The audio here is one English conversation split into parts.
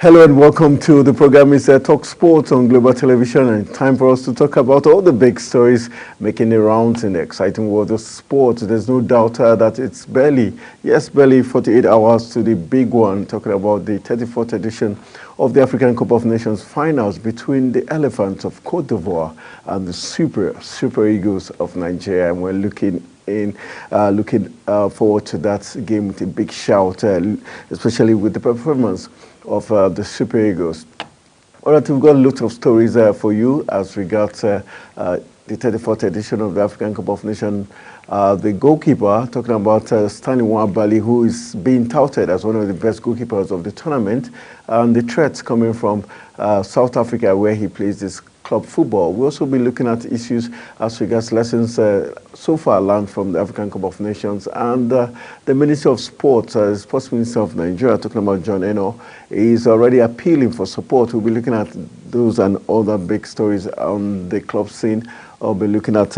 Hello and welcome to the program. It's Talk Sports on Global Television, and time for us to talk about all the big stories making the rounds in the exciting world of sports. There's no doubt that it's barely 48 hours to the big one, talking about the 34th edition of the African Cup of Nations finals between the Elephants of Cote d'Ivoire and the Super Eagles of Nigeria. And we're looking forward to that game with a big shout, especially with the performance of the Super Eagles. All right, we've got a lot of stories for you as regards the 34th edition of the African Cup of Nations. The goalkeeper, talking about Stanley Nwabali, who is being touted as one of the best goalkeepers of the tournament, and the threats coming from South Africa, where he plays this club football. We'll also be looking at issues as regards lessons so far learned from the African Cup of Nations. And the Minister of Sports, Sports Minister of Nigeria, talking about John Eno, is already appealing for support. We'll be looking at those and other big stories on the club scene. I'll be looking at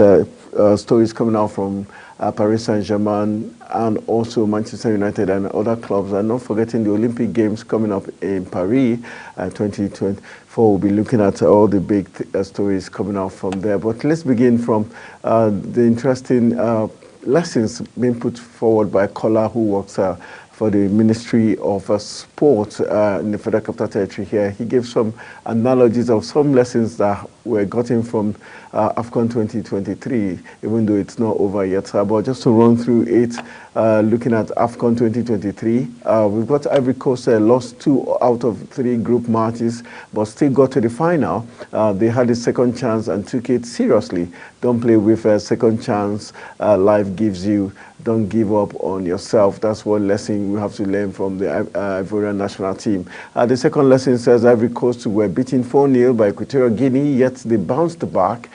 stories coming out from Paris Saint-Germain and also Manchester United and other clubs. And not forgetting the Olympic Games coming up in Paris 2024. We'll be looking at all the big stories coming out from there. But let's begin from the interesting lessons being put forward by Kola, who works for the Ministry of Sport in the Federal Capital Territory here. He gave some analogies of some lessons that were gotten from AFCON 2023, even though it's not over yet. But just to run through it, looking at AFCON 2023, we've got Ivory Coast lost 2 out of 3 group matches, but still got to the final. They had a second chance and took it seriously. Don't play with a second chance life gives you. Don't give up on yourself. That's one lesson we have to learn from the Ivorian national team. The second lesson says Ivory Coast were beaten 4-0 by Equatorial Guinea, yet they bounced back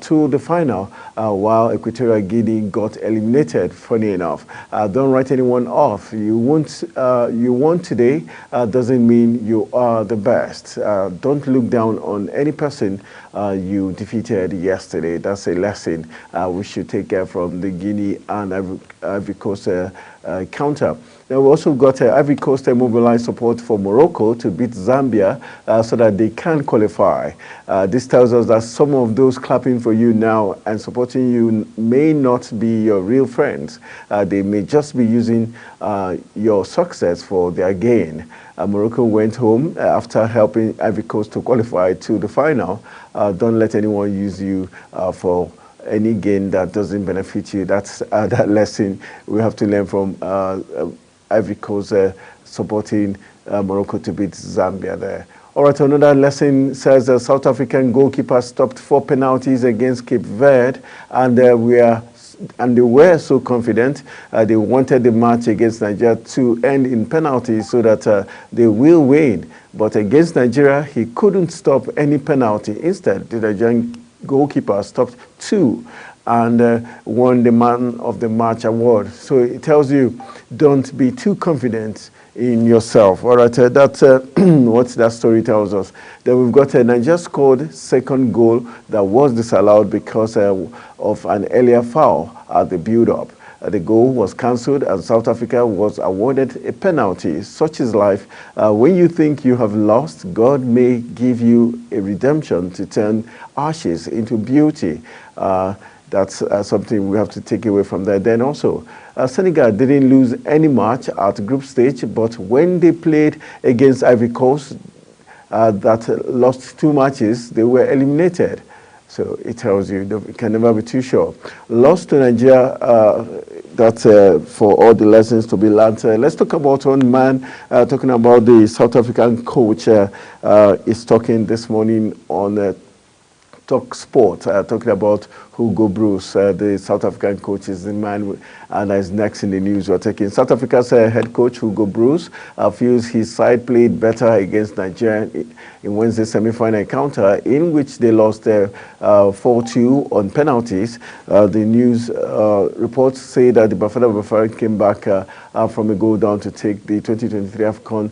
to the final, while Equatorial Guinea got eliminated, funny enough. Don't write anyone off. You won today doesn't mean you are the best. Don't look down on any person you defeated yesterday. That's a lesson we should take care from the Guinea and Ivory Coast counter. Now we also got Ivory Coast mobilized support for Morocco to beat Zambia so that they can qualify. This tells us that some of those clapping for you now and supporting you may not be your real friends. They may just be using your success for their gain. Morocco went home after helping Ivory Coast to qualify to the final. Don't let anyone use you for any gain that doesn't benefit you. That's that lesson we have to learn from Ivory Coast supporting Morocco to beat Zambia there. All right, another lesson says the South African goalkeeper stopped 4 penalties against Cape Verde, and they were so confident. They wanted the match against Nigeria to end in penalties so that they will win. But against Nigeria, he couldn't stop any penalty. Instead, the Nigerian goalkeeper stopped 2 and won the Man of the Match award. So it tells you, don't be too confident in yourself. All right, that's what that story tells us. Then we've got Nigeria scored second goal that was disallowed because of an earlier foul at the build-up. The goal was cancelled and South Africa was awarded a penalty. Such is life. When you think you have lost, God may give you a redemption to turn ashes into beauty. That's something we have to take away from that. Then also, Senegal didn't lose any match at group stage, but when they played against Ivory Coast that lost 2 matches, they were eliminated. So it tells you you can never be too sure. Lost to Nigeria, that's for all the lessons to be learned. Let's talk about one man, talking about the South African coach is talking this morning on Talk Sport, talking about Hugo Broos, the South African coach, is the man and is next in the news. We're taking South Africa's head coach, Hugo Broos, feels his side played better against Nigeria in Wednesday's semi-final encounter, in which they lost 4-2 on penalties. The news reports say that the Bafana came back from a goal down to take the 2023 AFCON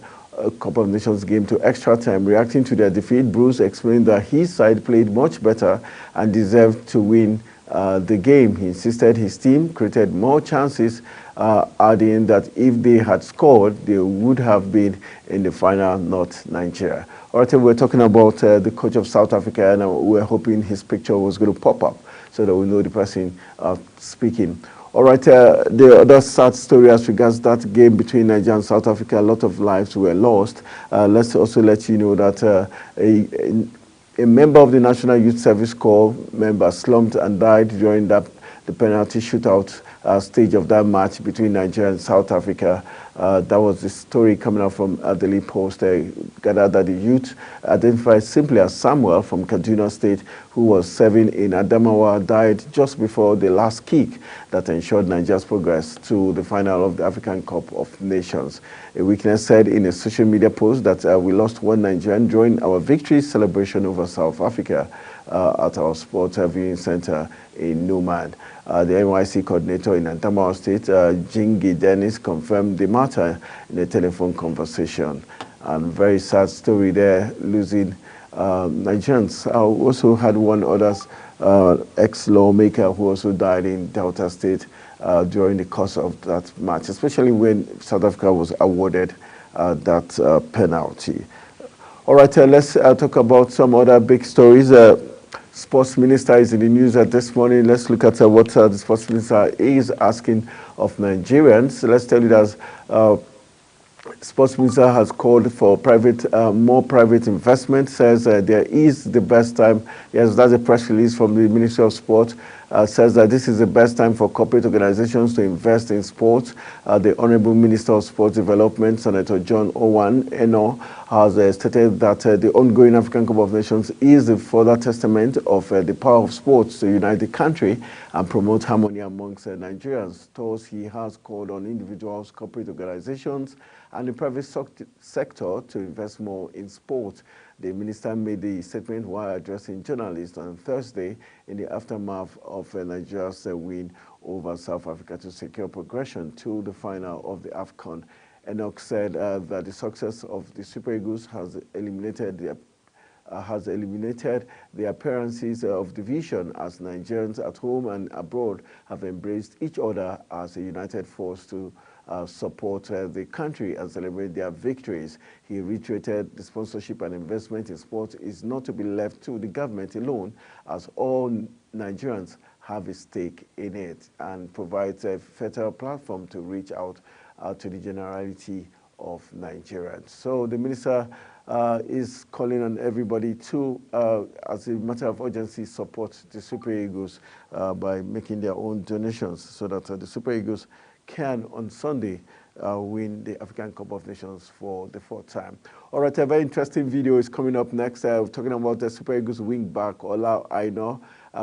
Cup of Nations game to extra time. Reacting to their defeat, Bruce explained that his side played much better and deserved to win the game. He insisted his team created more chances, adding that if they had scored, they would have been in the final, not Nigeria. All right, we're talking about the coach of South Africa, and we're hoping his picture was going to pop up so that we know the person speaking. All right, the other sad story as regards that game between Nigeria and South Africa, a lot of lives were lost. Let's also let you know that a member of the National Youth Service Corps member slumped and died during the penalty shootout stage of that match between Nigeria and South Africa. That was the story coming out from Daily Post. Gathered that the youth, identified simply as Samuel from Kaduna State, who was serving in Adamawa, died just before the last kick that ensured Nigeria's progress to the final of the African Cup of Nations. A witness said in a social media post that we lost one Nigerian during our victory celebration over South Africa at our sports viewing center in Newman. The NYC coordinator in Adamawa State, Jingi Dennis, confirmed the matter in a telephone conversation. And very sad story there, losing Nigerians. I also had one other ex-lawmaker who also died in Delta State during the course of that match, especially when South Africa was awarded that penalty. All right, let's talk about some other big stories. Sports Minister is in the news this morning. Let's look at what the Sports Minister is asking of Nigerians. Let's tell you that Sports Minister has called for more private investment, says there is the best time. Yes, that's a press release from the Ministry of Sport. Says that this is the best time for corporate organizations to invest in sports. The Honorable Minister of Sports Development, Senator John Owan Eno, has stated that the ongoing African Cup of Nations is a further testament of the power of sports to unite the country and promote harmony amongst Nigerians. Thus, he has called on individuals, corporate organizations, and the private sector to invest more in sport. The minister made the statement while addressing journalists on Thursday in the aftermath of Nigeria's win over South Africa to secure progression to the final of the AFCON. Enoch said that the success of the Super Eagles has eliminated the appearances of division as Nigerians at home and abroad have embraced each other as a united force to support the country and celebrate their victories. He reiterated the sponsorship and investment in sport is not to be left to the government alone, as all Nigerians have a stake in it, and provides a fertile platform to reach out to the generality of Nigerians. So the minister is calling on everybody to, as a matter of urgency, support the Super Eagles by making their own donations so that the Super Eagles can, on Sunday, win the African Cup of Nations for the fourth time. All right, a very interesting video is coming up next. We're talking about the Super Eagles wing back, Ola Aina,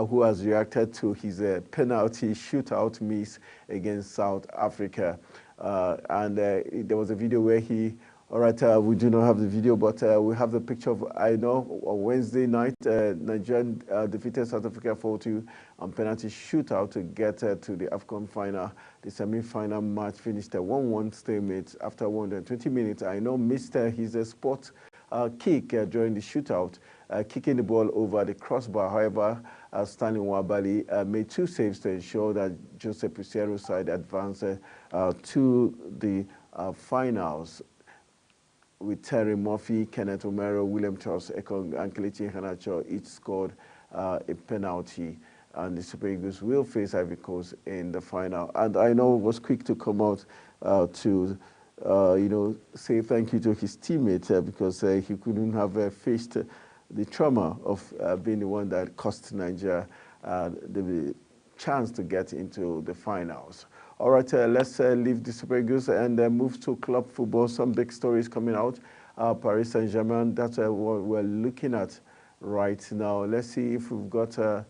who has reacted to his penalty shootout miss against South Africa. There was a video where he, all right, we do not have the video, but we have the picture of Aina on Wednesday night. Nigeria defeated South Africa 4-2 on penalty shootout to get to the AFCON final. The semi-final match finished a 1-1 stalemate after 120 minutes. Aina missed his spot kick during the shootout, kicking the ball over the crossbar. However, Stanley Nwabali made two saves to ensure that Joseph Piciero's side advanced to the finals, with Terry Murphy, Kenneth Omero, William Charles Ekong, and Kelechi Iheanacho each scored a penalty. And the Super Eagles will face Ivory Coast in the final. And I know it was quick to come out to, say thank you to his teammate because he couldn't have faced the trauma of being the one that cost Nigeria the chance to get into the finals. All right, let's leave the Super Eagles and move to club football. Some big stories coming out. Paris Saint-Germain, that's what we're looking at right now. Let's see if we've got a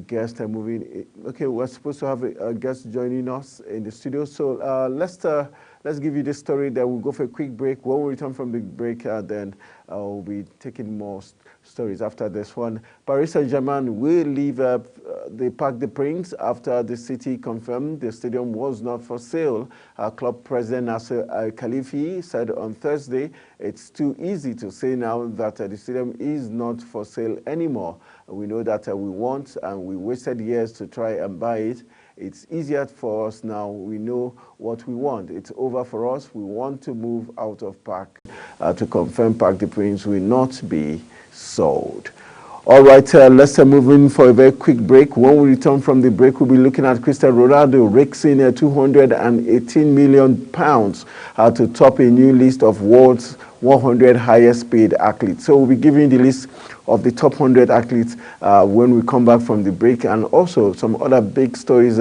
guest moving. Okay, we're supposed to have a guest joining us in the studio. So Leicester let's give you this story. Then we'll go for a quick break. When we return from the break, then we'll be taking more stories after this one. Paris Saint-Germain will leave the Parc des Princes after the city confirmed the stadium was not for sale. Club president Nasser Al-Khalifi said on Thursday, it's too easy to say now that the stadium is not for sale anymore. We know that we want and we wasted years to try and buy it. It's easier for us now. We know what we want. It's over for us. We want to move out of Parc to confirm Parc des Princes will not be sold. All right, let's move in for a very quick break. When we return from the break, we'll be looking at Cristiano Ronaldo rakes in £218 million to top a new list of world's 100 highest paid athletes. So we'll be giving the list of the top 100 athletes when we come back from the break, and also some other big stories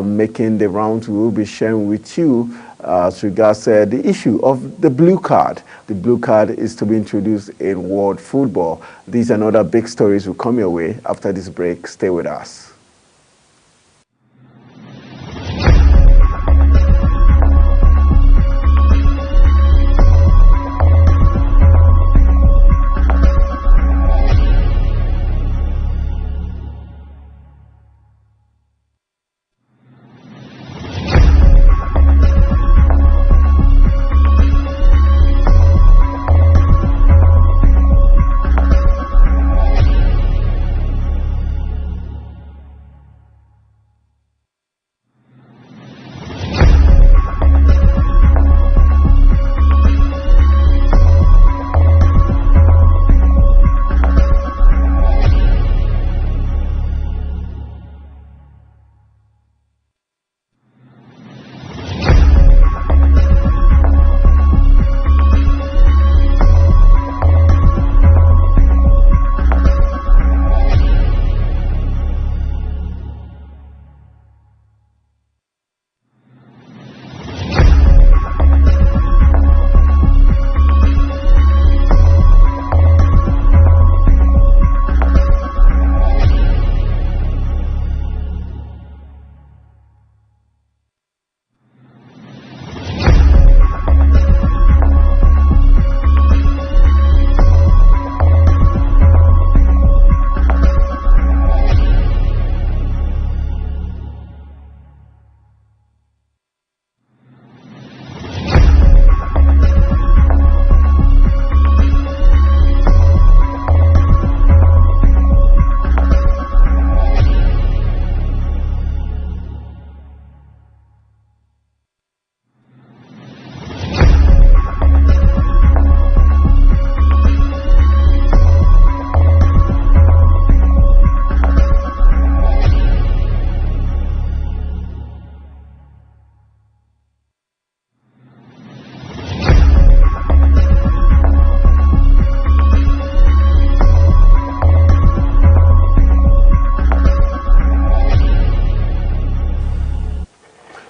making the rounds we will be sharing with you as regards the issue of the blue card. The blue card is to be introduced in world football. These and other big stories will come your way after this break. Stay with us.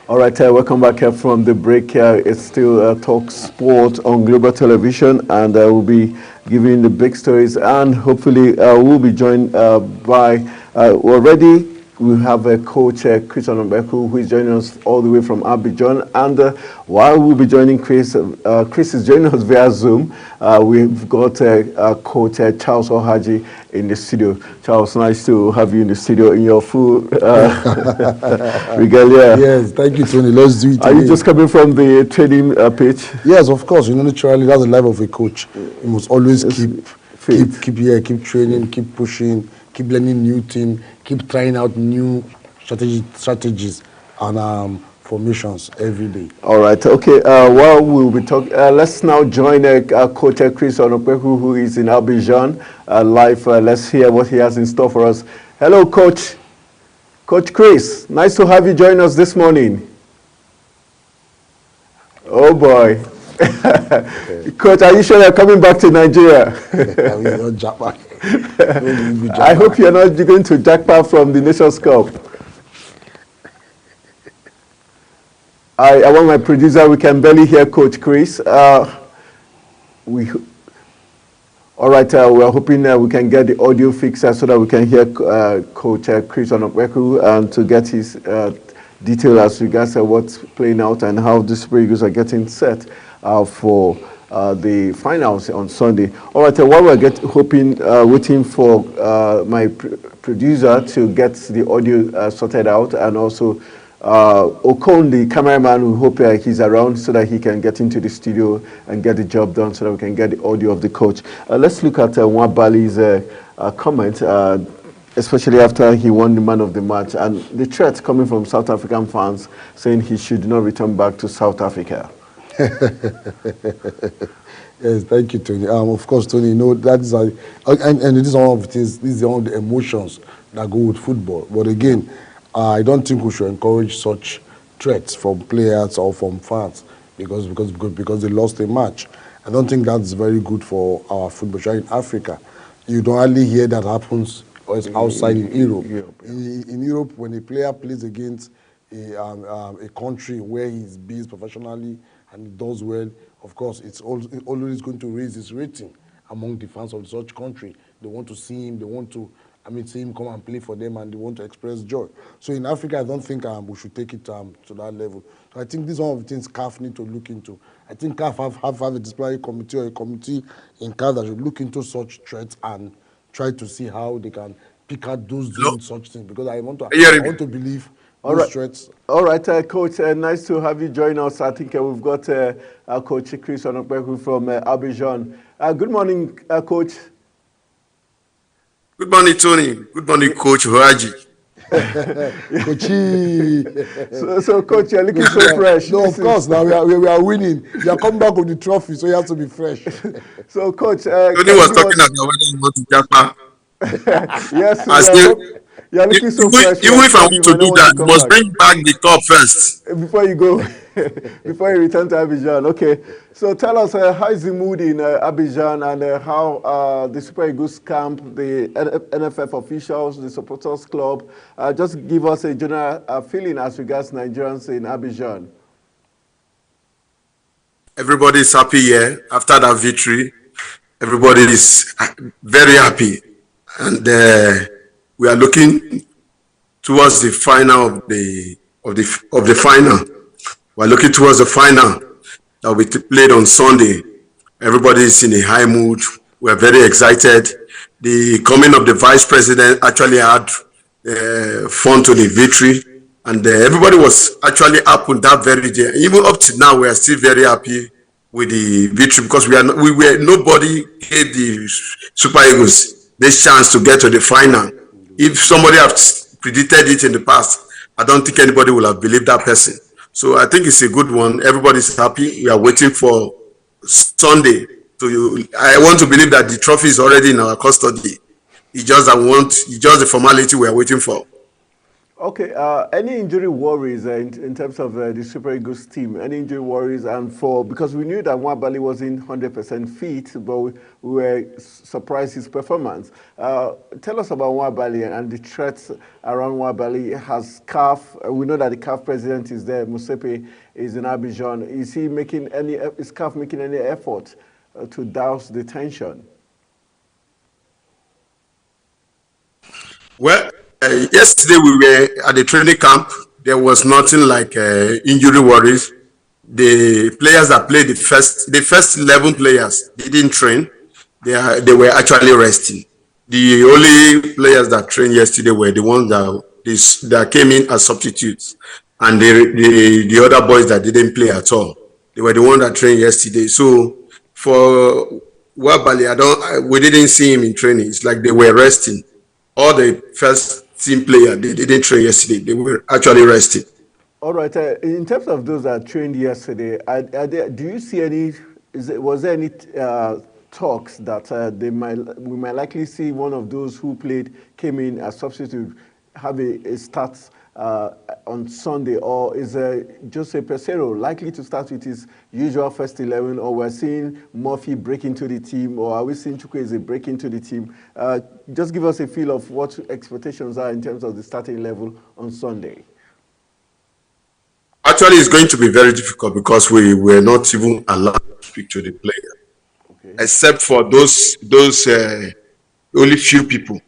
All right, welcome back from the break. It's still Talk Sport on Global Television, and we'll be giving the big stories, and hopefully we'll be joined by already. We have a coach, Chris Onombeku, who is joining us all the way from Abidjan. And while we'll be joining Chris, Chris is joining us via Zoom. We've got coach Charles Ohaji in the studio. Charles, nice to have you in the studio in your full regalia. Yes, thank you, Tony. Let's do it. Are you just coming from the training pitch? Yes, of course. You know, naturally, that's the life of a coach. You must always keep training, keep pushing, keep learning new team, keep trying out new strategies and formations every day. All right. Okay. While we'll be talking, let's now join Coach Chris Onombeku, who is in Abidjan live. Let's hear what he has in store for us. Hello, Coach. Coach Chris, nice to have you join us this morning. Oh boy. Coach, are you sure you're coming back to Nigeria? I hope you're not going to jackpot from the Nations Cup. I want my producer, we can barely hear Coach Chris. All right, we're hoping we can get the audio fixed so that we can hear Coach Chris Onombeku and to get his detail as regards what's playing out and how the Super Eagles are getting set for the finals on Sunday. All right, while we're waiting for my producer to get the audio sorted out, and also Okon, the cameraman, we hope he's around so that he can get into the studio and get the job done so that we can get the audio of the coach. Let's look at Nwabali's comment, especially after he won the man of the match, and the threat coming from South African fans saying he should not return back to South Africa. Yes, thank you, Tony. Of course, Tony, you know, that is and this is one of the things, this is one of the emotions that go with football. But again, I don't think we should encourage such threats from players or from fans because they lost a match. I don't think that's very good for our football in Africa. You don't hardly hear that happens outside in Europe. In Europe, when a player plays against a country where he's based professionally and he does well, of course, it's always going to raise his rating among the fans of such country. They want to see him, they want to, see him come and play for them, and they want to express joy. So in Africa, I don't think we should take it to that level. So I think this is one of the things CAF need to look into. I think CAF have a disciplinary committee or a committee in CAF that should look into such threats and try to see how they can pick out those doing such things. Because I want to believe those threats. All right, Coach, nice to have you join us. I think we've got Coach Chris Onokbeku from Abidjan. Good morning, Coach. Good morning, Tony. Good morning, Coach Haji. So, Coach, you're looking so fresh. No, of course. Now we are winning. You are coming back with the trophy, so you have to be fresh. So, Coach, Tony was talking about whether you want to Japa. Yes, you're looking so fresh. Even if I want to do that, you must bring back the cup first. Before you go, before you return to Abidjan. Okay, so tell us how is the mood in Abidjan, and how the Super Eagles camp, the NFF officials, the supporters club, just give us a general feeling as regards Nigerians in Abidjan. Everybody is happy here after that victory. Everybody is very happy, and we are looking towards the final of the final. We are looking towards the final that will be played on Sunday. Everybody is in a high mood. We are very excited. The coming of the vice president actually had fun to the victory, and everybody was actually up on that very day. Even up to now, we are still very happy with the victory because nobody gave the Super Eagles this chance to get to the final. If somebody has predicted it in the past, I don't think anybody will have believed that person. So I think it's a good one. Everybody's happy. We are waiting for Sunday. I want to believe that the trophy is already in our custody. It's just the formality we are waiting for. Okay. Any injury worries in terms of the Super Eagles team? Any injury worries? And because we knew that Nwabali wasn't 100% fit, but we were surprised his performance. Tell us about Nwabali and the threats around Nwabali. Has CAF? We know that the CAF president is there. Musepe is in Abidjan. Is CAF making any effort to douse the tension? Well, yesterday we were at the training camp. There was nothing like injury worries. The players that played the first 11 players, they didn't train. They were actually resting. The only players that trained yesterday were the ones that came in as substitutes, and the other boys that didn't play at all. They were the ones that trained yesterday. So for Nwabali, we didn't see him in training. It's like they were resting. All the first team players, they didn't train yesterday. They were actually resting. All right. In terms of those that trained yesterday, do you see any? Was there any talks that we might likely see one of those who came in as substitute have a start on Sunday, or is Jose Peseiro likely to start with his usual first 11, or we're seeing Murphy break into the team, or are we seeing Chukwueze break into the team? Just give us a feel of what expectations are in terms of the starting level on Sunday. Actually, it's going to be very difficult because we were not even allowed to speak to the player, except for those only few people.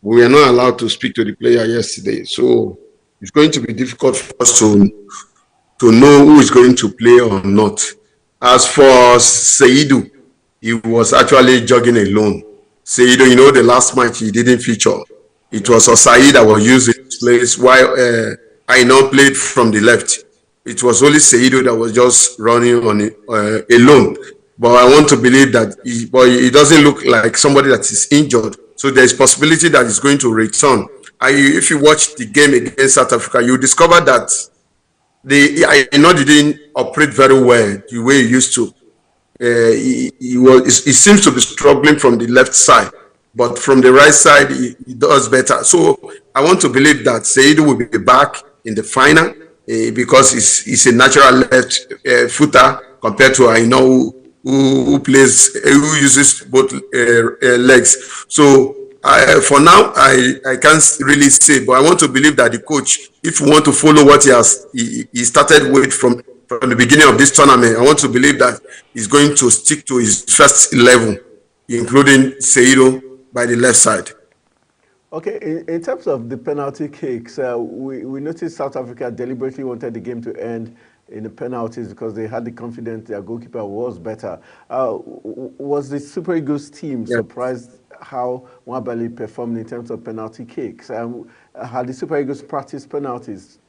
We were not allowed to speak to the player yesterday. So it's going to be difficult for us to know who is going to play or not. As for Seydou, he was actually jogging alone. Seydou, you know, the last match he didn't feature. It was Osayi that was used in his place while Aina played from the left. It was only Seydou that was just running on it, alone. But I want to believe that he doesn't look like somebody that is injured. So there's possibility that he's going to return. If you watch the game against South Africa, you discover that I know they didn't operate very well the way he used to. He seems to be struggling from the left side, but from the right side he does better. So I want to believe that Seydou will be back in the final because he's a natural left footer compared to I know who uses both legs. So for now, I can't really say, but I want to believe that the coach, if you want to follow what he started with from the beginning of this tournament, I want to believe that he's going to stick to his first 11, including Seydou by the left side. Okay, in terms of the penalty kicks, we noticed South Africa deliberately wanted the game to end in the penalties because they had the confidence their goalkeeper was better. Was the Super Eagles team surprised how Nwabali performed in terms of penalty kicks? Had the Super Eagles practiced penalties?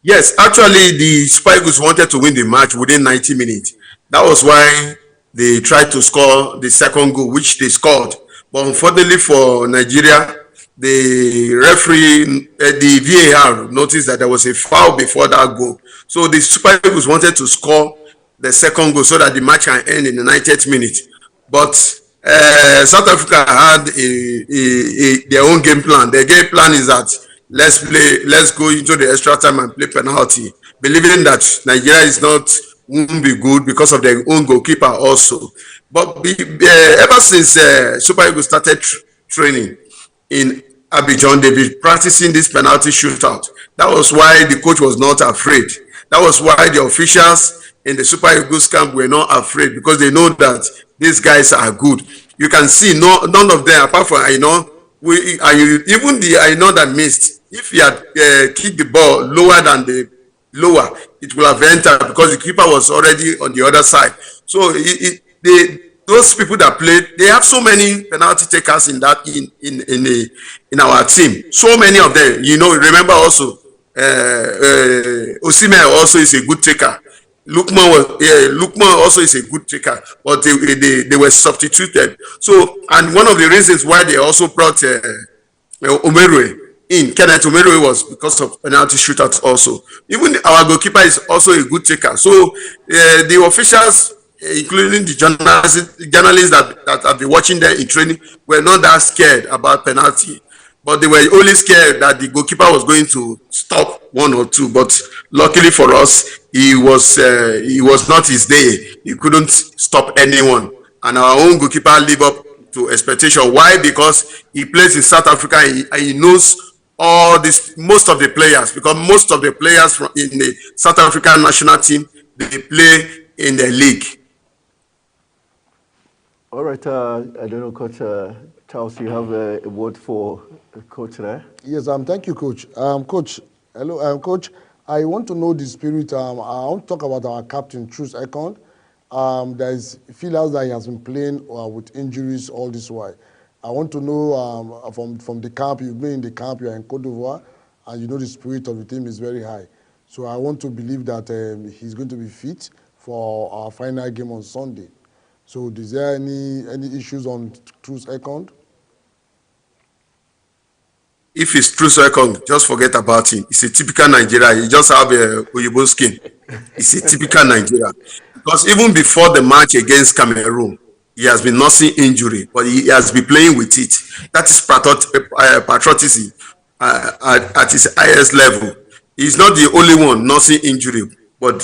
Yes, actually the Super Eagles wanted to win the match within 90 minutes. That was why they tried to score the second goal, which they scored. But unfortunately for Nigeria, the referee, the VAR noticed that there was a foul before that goal. So the Super Eagles wanted to score the second goal so that the match can end in the 90th minute. But South Africa had their own game plan. Their game plan is that let's go into the extra time and play penalty, believing that Nigeria won't be good because of their own goalkeeper also. But ever since Super Eagles started training in Abidjan, they've been practicing this penalty shootout. That was why the coach was not afraid. That was why the officials in the Super Eagles camp were not afraid, because they know that these guys are good. You can see none of them, apart from Aina, even the Aina that missed, if he had kicked the ball lower than it will have entered because the keeper was already on the other side. So those people that played, they have so many penalty takers in our team. So many of them. You know, remember also Osimhen also is a good taker. Lukman also is a good taker, but they were substituted. So, and one of the reasons why they also brought Omeruwe in, Kenneth Omeruwe, was because of penalty shootouts also. Even our goalkeeper is also a good taker. So the officials, including the journalists that have been watching them in training, were not that scared about penalty. But they were only scared that the goalkeeper was going to stop one or two. But luckily for us, he was not his day. He couldn't stop anyone. And our own goalkeeper lived up to expectation. Why? Because he plays in South Africa and he knows most of the players, because most of the players in the South African national team, they play in the league. All right, I don't know, Coach Charles, you have a word for Coach there? Yes, thank you, Coach. Coach, hello, Coach. I want to know the spirit. I want to talk about our captain, Truth Ekong. There's feelers that he has been playing with injuries all this while. I want to know from the camp, you've been in the camp, you're in Côte d'Ivoire, and you know the spirit of the team is very high. So I want to believe that he's going to be fit for our final game on Sunday. So is there any issues on Truth Ekong? If it's Truth Ekong, just forget about him. It's a typical Nigeria. He just have a Oyibo skin. It's a typical Nigeria. Because even before the match against Cameroon, he has been nursing injury, but he has been playing with it. That is patriotism at his highest level. He's not the only one nursing injury, but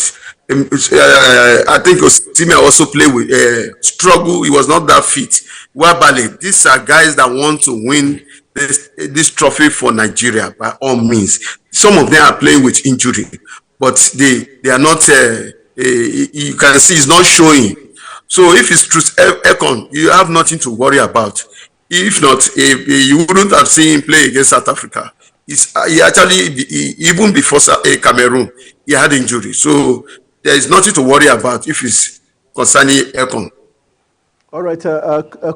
I think Osimhen also played with struggle. He was not that fit. Nwabali, these are guys that want to win this trophy for Nigeria by all means. Some of them are playing with injury, but they are not. You can see it's not showing. So if it's Truth Ekong, you have nothing to worry about. If not, you wouldn't have seen him play against South Africa. Even before Cameroon, he had injury. So there is nothing to worry about if it's concerning Ekong. All right,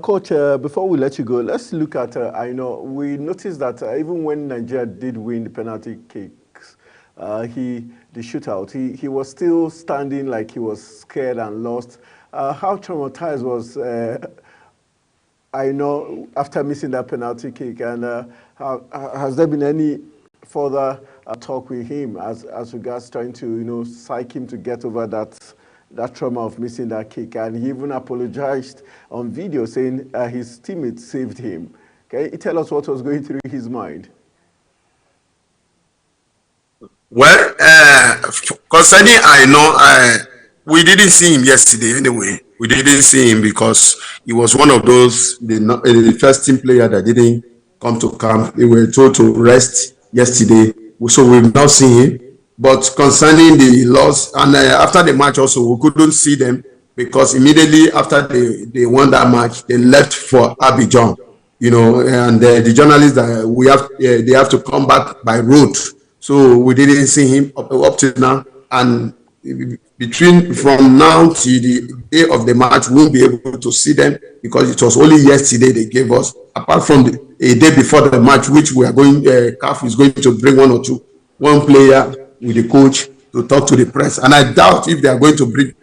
Coach, before we let you go, let's look at, I know, we noticed that even when Nigeria did win the penalty kicks, the shootout, he was still standing like he was scared and lost. How traumatized was, I know, after missing that penalty kick, and has there been any further talk with him as regards trying to, psych him to get over that trauma of missing that kick? And he even apologized on video saying his teammates saved him. Can you tell us what was going through his mind? Well, concerning I know, we didn't see him yesterday anyway. We didn't see him because he was one of those, the first team player that didn't come to camp. They were told to rest yesterday. So we've not seen him. But concerning the loss, and after the match also, we couldn't see them because immediately after they won that match, they left for Abidjan, and the journalists that they have to come back by road. So we didn't see him up to now. And from now till the day of the match, we won't be able to see them because it was only yesterday they gave us, apart from a day before the match, which we are going, CAF is going to bring one player with the coach to talk to the press. And I doubt if they are going to bring,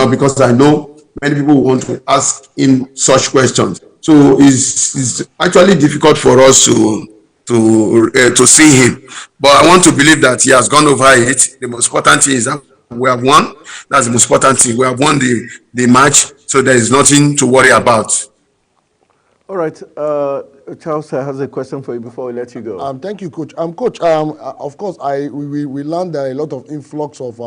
because I know many people want to ask him such questions. So it's actually difficult for us to see him. But I want to believe that he has gone over it. The most important thing is that we have won. That's the most important thing. We have won the match, so there is nothing to worry about. All right. Charles has a question for you before we let you go. Thank you, Coach. Coach, of course, we learned there are a lot of influx of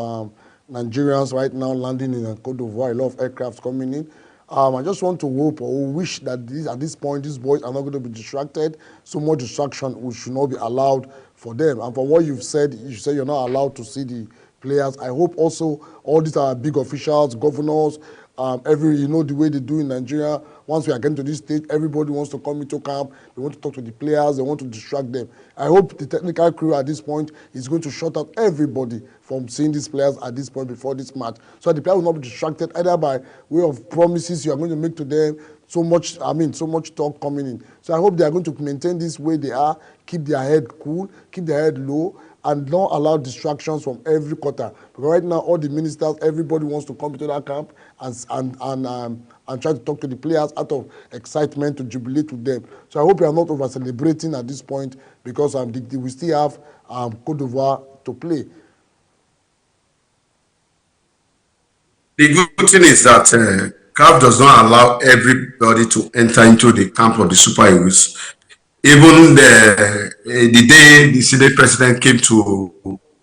Nigerians right now landing in Cote d'Ivoire, a lot of aircrafts coming in. I just want to hope or wish that at this point, these boys are not going to be distracted. So much distraction should not be allowed for them. And for what you said you're not allowed to see the players. I hope also all these are big officials, governors, the way they do in Nigeria. Once we are getting to this stage, everybody wants to come into camp. They want to talk to the players. They want to distract them. I hope the technical crew at this point is going to shut out everybody from seeing these players at this point before this match. So the players will not be distracted either by way of promises you are going to make to them, so much talk coming in. So I hope they are going to maintain this way they are, keep their head cool, keep their head low, and not allow distractions from every quarter. Because right now, all the ministers, everybody wants to come into that camp and try to talk to the players out of excitement to jubilate with them. So I hope we are not over-celebrating at this point because we still have Cote d'Ivoire to play. The good thing is that CAF does not allow everybody to enter into the camp of the Super Eagles. Even the day the Senate president came to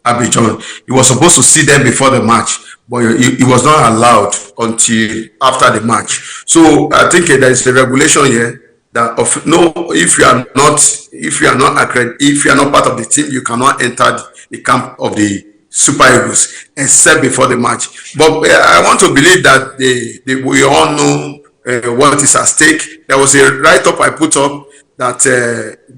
Abidjan, he was supposed to see them before the match, but he was not allowed until after the match. So I think there is a regulation here that if you are not part of the team, you cannot enter the camp of the Super Eagles except before the match. But I want to believe that we all know what is at stake. There was a write-up I put up that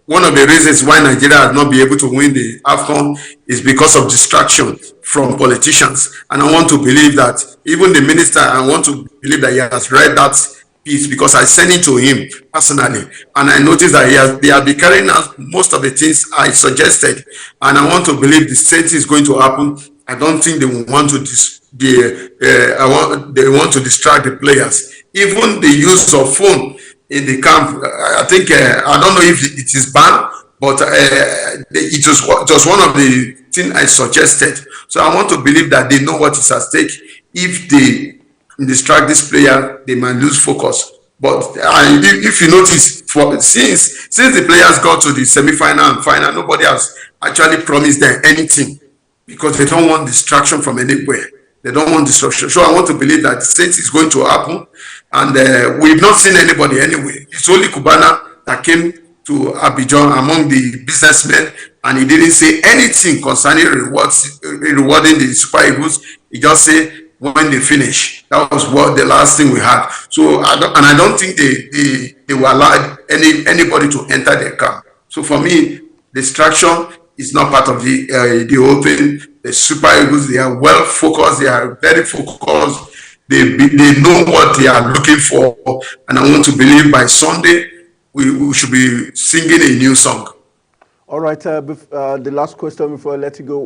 one of the reasons why Nigeria has not been able to win the AFCON is because of distraction from politicians. And I want to believe that even the minister, I want to believe that he has read that piece because I sent it to him personally. And I noticed that they have been carrying out most of the things I suggested. And I want to believe the same thing is going to happen. I don't think they want to they want to distract the players. Even the use of phone in the camp, I think, I don't know if it is banned, but it was one of the things I suggested. So I want to believe that they know what is at stake. If they distract this player, they might lose focus. But if you notice, since the players got to the semi-final and final, nobody has actually promised them anything because they don't want distraction from anywhere. They don't want distraction. So I want to believe that since it's going to happen, and we've not seen anybody anyway. It's only Cubana that came to Abidjan among the businessmen, and he didn't say anything concerning rewarding the Super Eagles. He just said when they finish. That was the last thing we had. So I don't think they will allow anybody to enter their camp. So for me, Distraction is not part of the whole thing. The Super Eagles, they are well focused. They are very focused. They know what they are looking for. And I want to believe by Sunday, we should be singing a new song. All right, the last question before I let you go.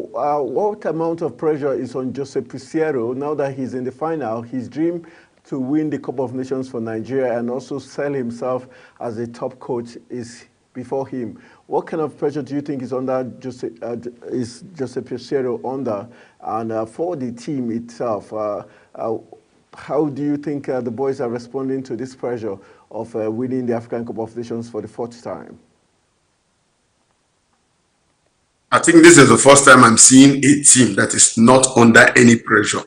What amount of pressure is on Jose Peseiro now that he's in the final? His dream to win the Cup of Nations for Nigeria and also sell himself as a top coach is before him. What kind of pressure do you think is under Jose Peseiro under? And for the team itself, how do you think the boys are responding to this pressure of winning the African Cup of Nations for the 4th time? I think this is the first time I'm seeing a team that is not under any pressure.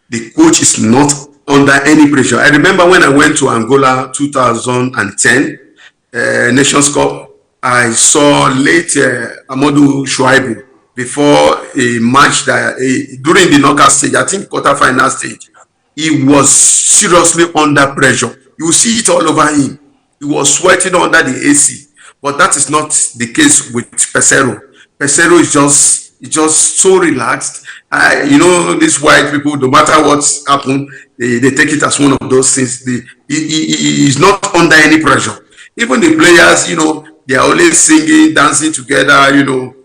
The coach is not under any pressure. I remember when I went to Angola 2010 Nations Cup, I saw late Amadou Shuaibu before a match that during the knockout stage, I think quarterfinal stage, he was seriously under pressure. You see it all over him. He was sweating under the AC, but that is not the case with Peseiro. Peseiro is just so relaxed. You know, these white people, no matter what's happened, they take it as one of those things. He is not under any pressure. Even the players, you know, they are always singing, dancing together. You know,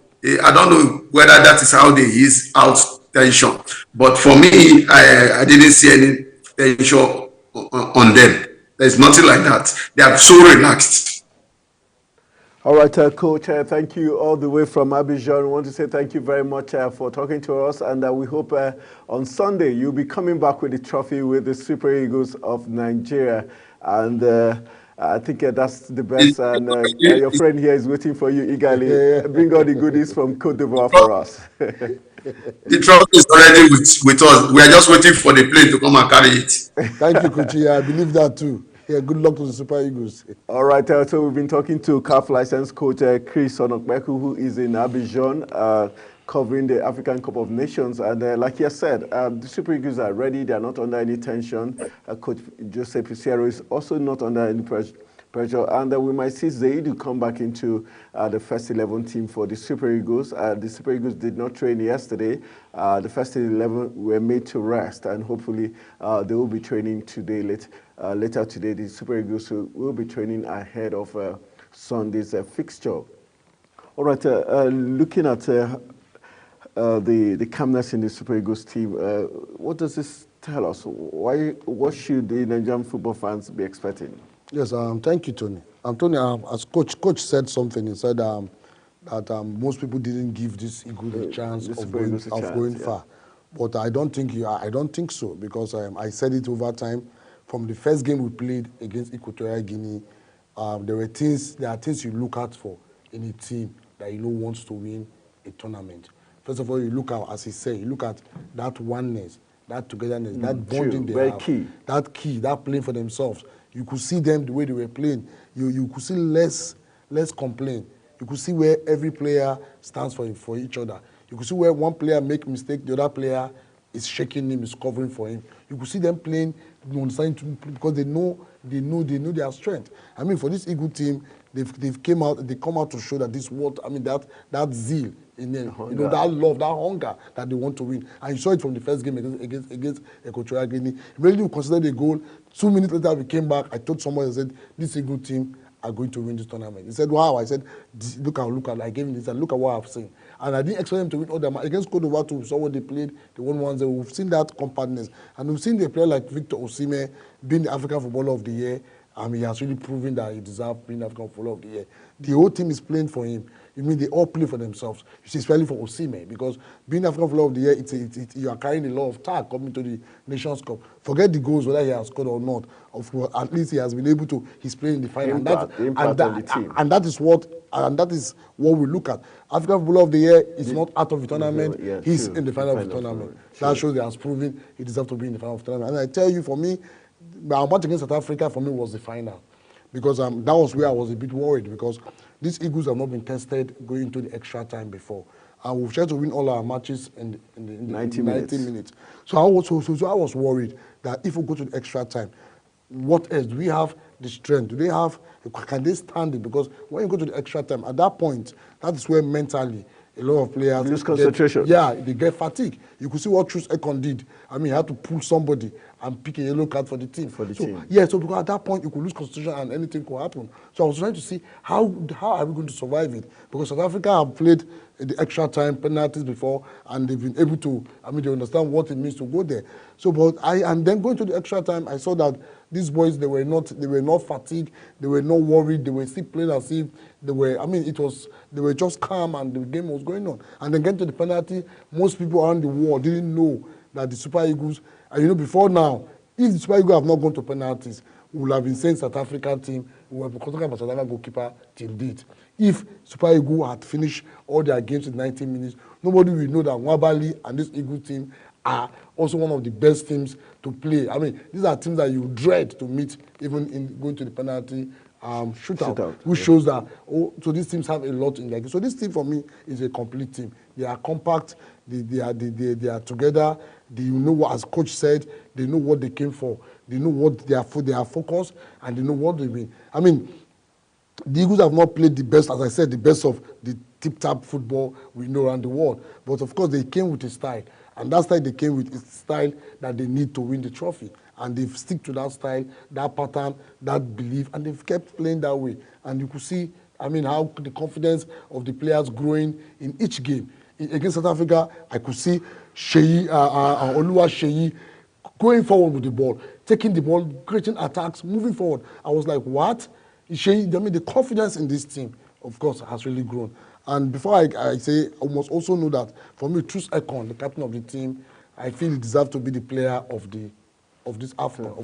I don't know whether that is how they ease out tension. But for me, I didn't see any tension on them. There's nothing like that. They are so relaxed. All right, Coach, thank you all the way from Abidjan. I want to say thank you very much for talking to us, and we hope on Sunday you'll be coming back with the trophy with the Super Eagles of Nigeria. And I think that's the best, and your friend here is waiting for you eagerly. Bring all the goodies from Côte d'Ivoire for us. The trophy is already with us. We are just waiting for the plane to come and carry it. Thank you, Coach. I believe that too. Yeah, good luck to the Super Eagles. All right, so we've been talking to CAF licensed coach Chris Onokbeku, who is in Abidjan, covering the African Cup of Nations. And like he said, the Super Eagles are ready. They are not under any tension. Coach Jose Peseiro is also not under any pressure. And we might see Zaidu come back into the first 11 team for the Super Eagles. The Super Eagles did not train yesterday. The first 11 were made to rest, and hopefully they will be training today. Later today, the Super Eagles will be training ahead of Sunday's fixture. All right, looking at the calmness in the Super Eagles team, what does this tell us? What should the Nigerian football fans be expecting? Yes, thank you, Tony. Tony, as coach said something, he said that most people didn't give this Eagles a chance of going far. But I don't think so, because I said it over time. From the first game we played against Equatorial Guinea, there are things you look out for in a team that you know wants to win a tournament. First of all, you look at, as he said, you look at that oneness, that togetherness, that bonding they have, that playing for themselves. You could see them the way they were playing. You could see less complaint. You could see where every player stands for each other. You could see where one player make mistake, the other player is shaking him, is covering for him. You could see them playing, because they know their strength. I mean, for this Eagle team, they come out to show that that zeal in them, that love, that hunger that they want to win. And you saw it from the first game against Equatorial Guinea. Really, we considered the goal. 2 minutes later, we came back. I told someone, I said, this Eagle team are going to win this tournament. He said, wow. I said, look at. I gave him this, and look at what I've seen. And I didn't expect them to win all the matches. Against Côte d'Ivoire, we saw what they played. They won 1-0. We've seen that compactness. And we've seen the player like Victor Osimhen being the African Footballer of the Year. He has really proven that he deserves being the African Footballer of the Year. The whole team is playing for him. I mean, they all play for themselves. You see, especially for Osimhen, because being African Footballer of the Year, you are carrying a lot of tag coming to the Nations Cup. Forget the goals, whether he has scored or not. Of course, at least he has been able to. He's playing in the final, and that is what we look at. African Footballer of the Year is not out of the tournament. He's in the final of the tournament. That shows he has proven he deserves to be in the final of the tournament. And I tell you, for me, our match against South Africa for me was the final, because that was where I was a bit worried, because these Eagles have not been tested going into the extra time before. And we've tried to win all our matches in the 90 minutes. So I was worried that if we go to the extra time, what else? Do we have the strength? Do they have, can they stand it? Because when you go to the extra time, at that point, that is where mentally a lot of players lose concentration. They get fatigued. You could see what Truce Ekong did. I mean, he had to pull somebody and pick a yellow card for the team. Yeah, so because at that point you could lose concentration and anything could happen. So I was trying to see how are we going to survive it? Because South Africa have played the extra time penalties before and they've been able to, I mean, they understand what it means to go there. So and then going to the extra time, I saw that these boys, they were not fatigued, they were not worried, they were still playing as if they were, I mean, they were just calm and the game was going on. And then getting to the penalty, most people around the world didn't know that the Super Eagles, and you know, before now, if the Super Eagles have not gone to penalties, we would have been saying South African team, we would have been talking about South African goalkeeper till date. If Super Eagles had finished all their games in 90 minutes, nobody will know that Nwabali and this Eagles team are also one of the best teams to play. I mean, these are teams that you dread to meet even in going to the penalty shootout, which shows that, so these teams have a lot in their game. So this team for me is a complete team. They are compact, they are together, they know what, as coach said, they know what they came for, they know what they are focused, and they know what they mean. I mean, the Eagles have not played the best, as I said, the best of the tip-tap football we know around the world. But of course, they came with a style. And that style they came with is style that they need to win the trophy. And they've stick to that style, that pattern, that belief, and they've kept playing that way. And you could see, I mean, how the confidence of the players growing in each game. Against South Africa, I could see Oluwa Sheyi going forward with the ball, taking the ball, creating attacks, moving forward. I was like, what? Sheyi, I mean, the confidence in this team, of course, has really grown. And before I say, I must also know that for me, Truce Ekong, the captain of the team, I feel he deserves to be the player of this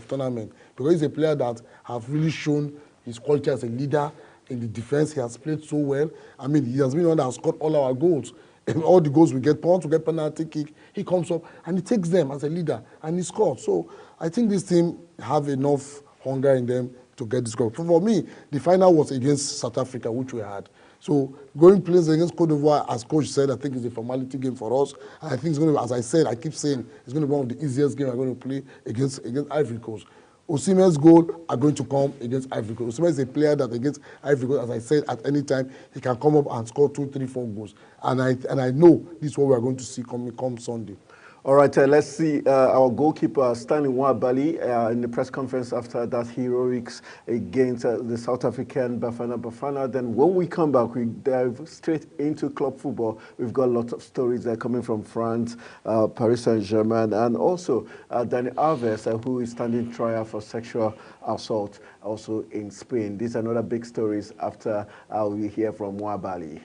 tournament, because he's a player that has really shown his quality as a leader in the defense. He has played so well. I mean, he has been the one that has scored all our goals. And all the goals we get, once we get penalty kick, he comes up and he takes them as a leader and he scores. So I think this team have enough hunger in them to get this goal. For me, the final was against South Africa, which we had. So going plays against Cote d'Ivoire, as coach said, I think it's a formality game for us. And I think it's going to be, as I said, I keep saying, it's going to be one of the easiest games I'm going to play against Ivory Coast. Osimhen's goal are going to come against Ivory Coast. Osimhen is a player that against Ivory Coast, as I said, at any time, he can come up and score 2, 3, 4 goals. And I know this is what we are going to see come Sunday. All right, let's see our goalkeeper, Stanley Nwabali, in the press conference after that heroics against the South African Bafana Bafana. Then when we come back, we dive straight into club football. We've got lots of stories coming from France, Paris Saint-Germain, and also Dani Alves, who is standing trial for sexual assault, also in Spain. These are another big stories after we hear from Nwabali.